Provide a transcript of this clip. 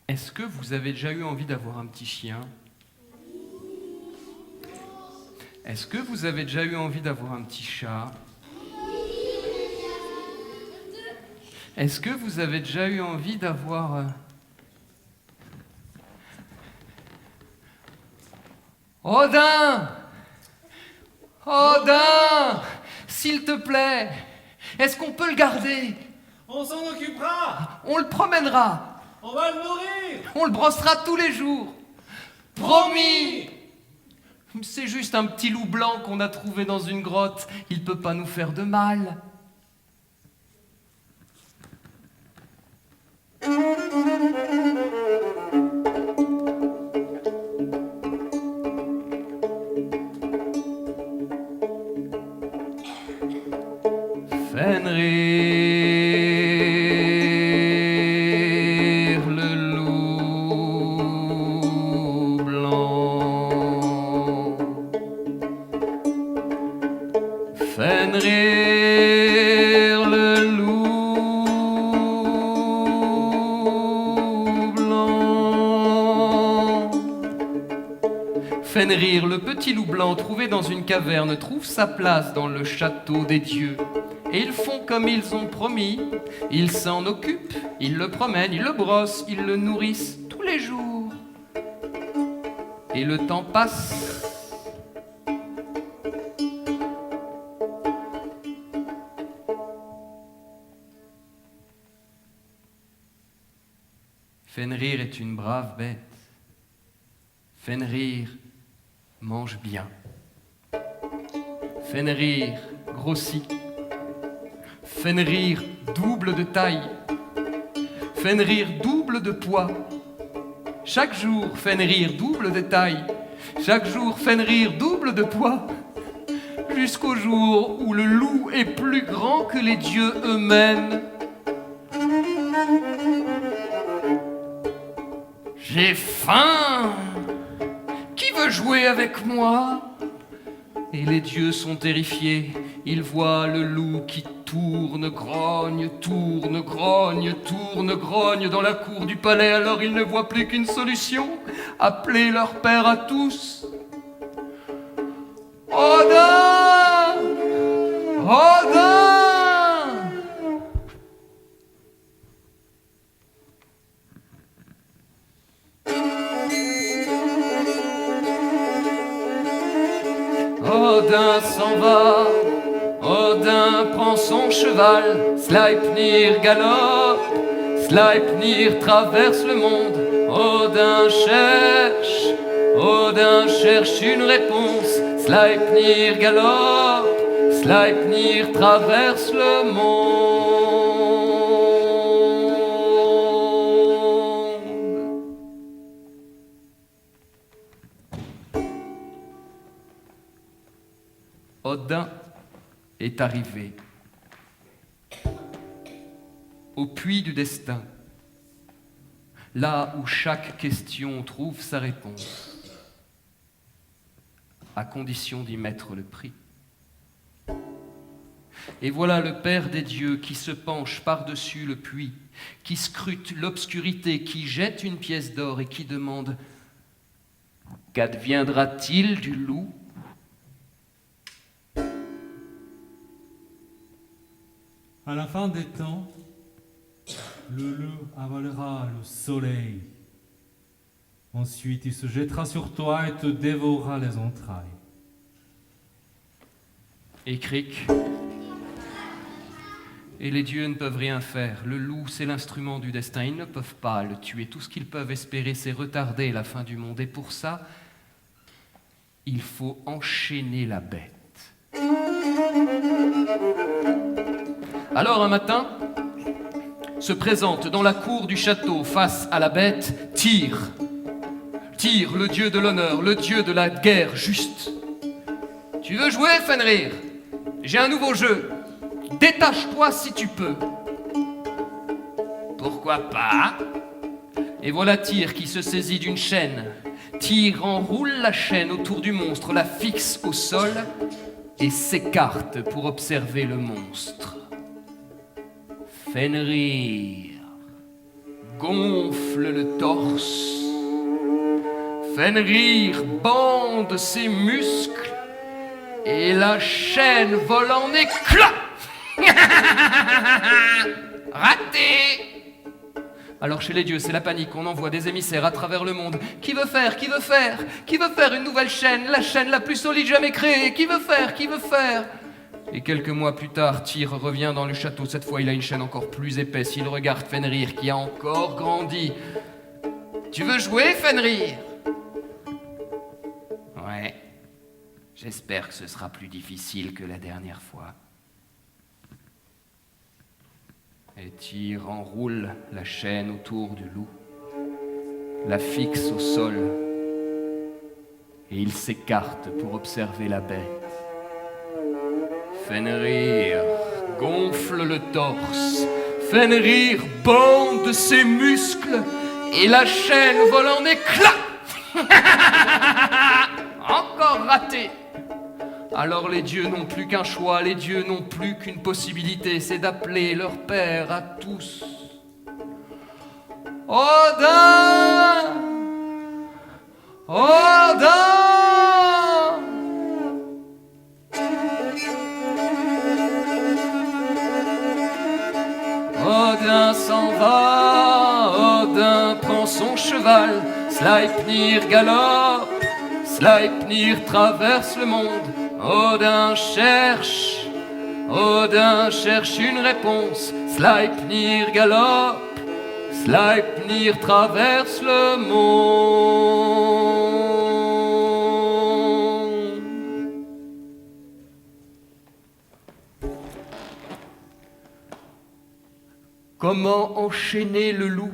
Est-ce que vous avez déjà eu envie d'avoir un petit chien? Est-ce que vous avez déjà eu envie d'avoir un petit chat? Est-ce que vous avez déjà eu envie d'avoir... Odin! Odin! S'il te plaît, est-ce qu'on peut le garder? On s'en occupera. On le promènera. On va le nourrir. On le brossera tous les jours. Promis! C'est juste un petit loup blanc qu'on a trouvé dans une grotte. Il peut pas nous faire de mal. Fenrir, le loup blanc. Fenrir, le loup blanc. Fenrir, le petit loup blanc trouvé dans une caverne, trouve sa place dans le château des dieux. Et ils font comme ils ont promis, ils s'en occupent, ils le promènent, ils le brossent, ils le nourrissent tous les jours. Et le temps passe. Fenrir est une brave bête. Fenrir mange bien. Fenrir grossit. Fenrir double de taille. Fenrir double de poids. Chaque jour, Fenrir double de taille. Chaque jour, Fenrir double de poids. Jusqu'au jour où le loup est plus grand que les dieux eux-mêmes. J'ai faim! Qui veut jouer avec moi? Et les dieux sont terrifiés. Ils voient le loup qui tourne, grogne, tourne, grogne, tourne, grogne dans la cour du palais. Alors ils ne voient plus qu'une solution: appeler leur père à tous. Odin! Odin! Odin s'en va, Odin prend son cheval, Sleipnir galope, Sleipnir traverse le monde. Odin cherche une réponse, Sleipnir galope, Sleipnir traverse le monde. Odin est arrivé au puits du destin, là où chaque question trouve sa réponse, à condition d'y mettre le prix. Et voilà le Père des dieux qui se penche par-dessus le puits, qui scrute l'obscurité, qui jette une pièce d'or et qui demande: qu'adviendra-t-il du loup? À la fin des temps, le loup avalera le soleil. Ensuite, il se jettera sur toi et te dévorera les entrailles. Et cric. Et les dieux ne peuvent rien faire. Le loup, c'est l'instrument du destin. Ils ne peuvent pas le tuer. Tout ce qu'ils peuvent espérer, c'est retarder la fin du monde. Et pour ça, il faut enchaîner la bête. Alors un matin, se présente dans la cour du château face à la bête Tyr. Tyr, le dieu de l'honneur, le dieu de la guerre juste. Tu veux jouer, Fenrir? J'ai un nouveau jeu. Détache-toi si tu peux. Pourquoi pas? Et voilà Tyr qui se saisit d'une chaîne. Tyr enroule la chaîne autour du monstre, la fixe au sol et s'écarte pour observer le monstre. Fenrir, gonfle le torse. Fenrir bande ses muscles et la chaîne vole en éclats. Raté! Alors chez les dieux, c'est la panique, on envoie des émissaires à travers le monde. Qui veut faire? Qui veut faire? Qui veut faire une nouvelle chaîne? La chaîne la plus solide jamais créée. Qui veut faire? Qui veut faire? Et quelques mois plus tard, Tyr revient dans le château. Cette fois, il a une chaîne encore plus épaisse. Il regarde Fenrir qui a encore grandi. Tu veux jouer, Fenrir? Ouais. J'espère que ce sera plus difficile que la dernière fois. Et Tyr enroule la chaîne autour du loup, la fixe au sol, et il s'écarte pour observer la bête. Fenrir gonfle le torse, Fenrir bande ses muscles, et la chaîne vole en éclats. Encore raté. Alors les dieux n'ont plus qu'un choix, les dieux n'ont plus qu'une possibilité, c'est d'appeler leur père à tous. Odin! Odin! Odin s'en va, Odin prend son cheval, Sleipnir galope, Sleipnir traverse le monde. Odin cherche une réponse. Sleipnir galope, Sleipnir traverse le monde. Comment enchaîner le loup